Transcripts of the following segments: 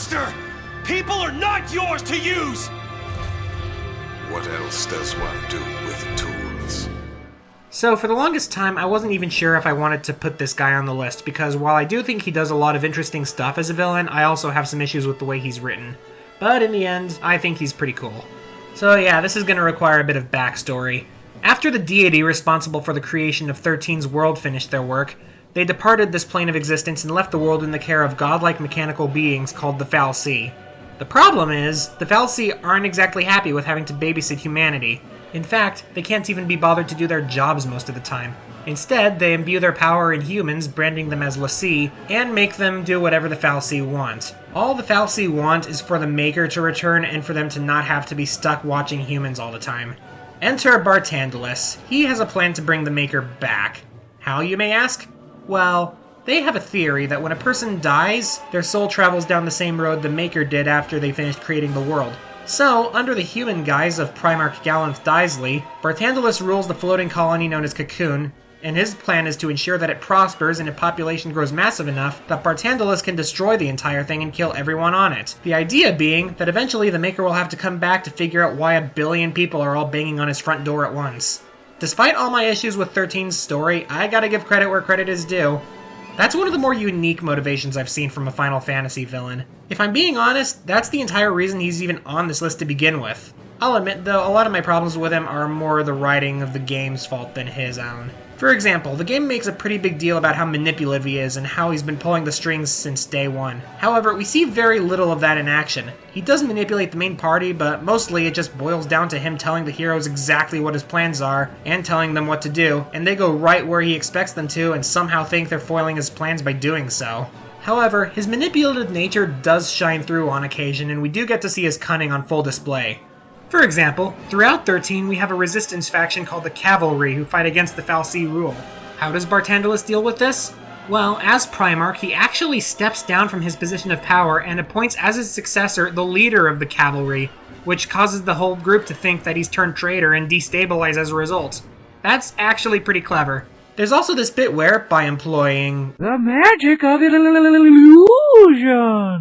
monster! People are not yours to use! What else does one do with tools? So for the longest time, I wasn't even sure if I wanted to put this guy on the list, because while I do think he does a lot of interesting stuff as a villain, I also have some issues with the way he's written. But in the end, I think he's pretty cool. So yeah, this is going to require a bit of backstory. After the deity responsible for the creation of 13's world finished their work, they departed this plane of existence and left the world in the care of godlike mechanical beings called the Fal'cie. The problem is, the Fal'cie aren't exactly happy with having to babysit humanity. In fact, they can't even be bothered to do their jobs most of the time. Instead, they imbue their power in humans, branding them as l'Cie, and make them do whatever the Fal'cie want. All the Fal'cie want is for the Maker to return and for them to not have to be stuck watching humans all the time. Enter Barthandelus. He has a plan to bring the Maker back. How, you may ask? Well, they have a theory that when a person dies, their soul travels down the same road the Maker did after they finished creating the world. So, under the human guise of Primarch Gallanth Dysley, Barthandelus rules the floating colony known as Cocoon, and his plan is to ensure that it prospers and a population grows massive enough that Barthandelus can destroy the entire thing and kill everyone on it. The idea being that eventually the Maker will have to come back to figure out why 1 billion people are all banging on his front door at once. Despite all my issues with 13's story, I gotta give credit where credit is due. That's one of the more unique motivations I've seen from a Final Fantasy villain. If I'm being honest, that's the entire reason he's even on this list to begin with. I'll admit, though, a lot of my problems with him are more the writing of the game's fault than his own. For example, the game makes a pretty big deal about how manipulative he is and how he's been pulling the strings since day one. However, we see very little of that in action. He does manipulate the main party, but mostly it just boils down to him telling the heroes exactly what his plans are and telling them what to do, and they go right where he expects them to and somehow think they're foiling his plans by doing so. However, his manipulative nature does shine through on occasion, and we do get to see his cunning on full display. For example, throughout 13, we have a resistance faction called the Cavalry who fight against the Fal'cie rule. How does Barthandelus deal with this? Well, as Primarch, he actually steps down from his position of power and appoints as his successor the leader of the Cavalry, which causes the whole group to think that he's turned traitor and destabilize as a result. That's actually pretty clever. There's also this bit where, by employing the magic of illusion,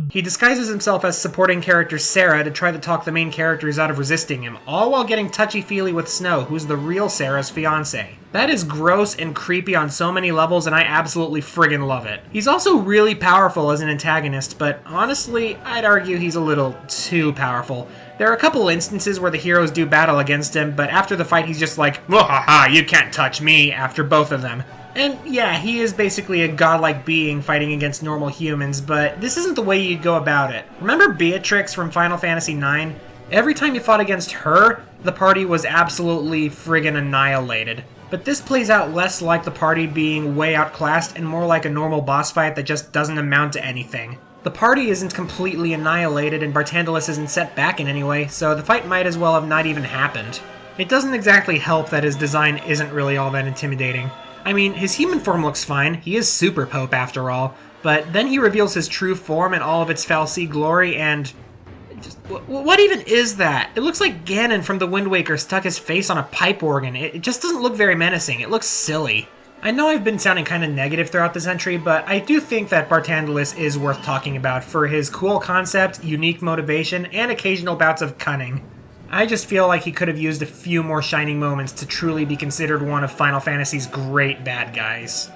he disguises himself as supporting character Sarah to try to talk the main characters out of resisting him, all while getting touchy-feely with Snow, who's the real Sarah's fiancé. That is gross and creepy on so many levels, and I absolutely friggin' love it. He's also really powerful as an antagonist, but honestly, I'd argue he's a little too powerful. There are a couple instances where the heroes do battle against him, but after the fight he's just like, "Wahaha, you can't touch me," after both of them. And yeah, he is basically a godlike being fighting against normal humans, but this isn't the way you go about it. Remember Beatrix from Final Fantasy IX? Every time you fought against her, the party was absolutely friggin' annihilated. But this plays out less like the party being way outclassed and more like a normal boss fight that just doesn't amount to anything. The party isn't completely annihilated and Barthandelus isn't set back in any way, so the fight might as well have not even happened. It doesn't exactly help that his design isn't really all that intimidating. I mean, his human form looks fine, he is Superpope after all, but then he reveals his true form in all of its Fal'cie glory and... what even is that? It looks like Ganon from the Wind Waker stuck his face on a pipe organ. It just doesn't look very menacing, it looks silly. I know I've been sounding kind of negative throughout this entry, but I do think that Barthandelus is worth talking about for his cool concept, unique motivation, and occasional bouts of cunning. I just feel like he could have used a few more shining moments to truly be considered one of Final Fantasy's great bad guys.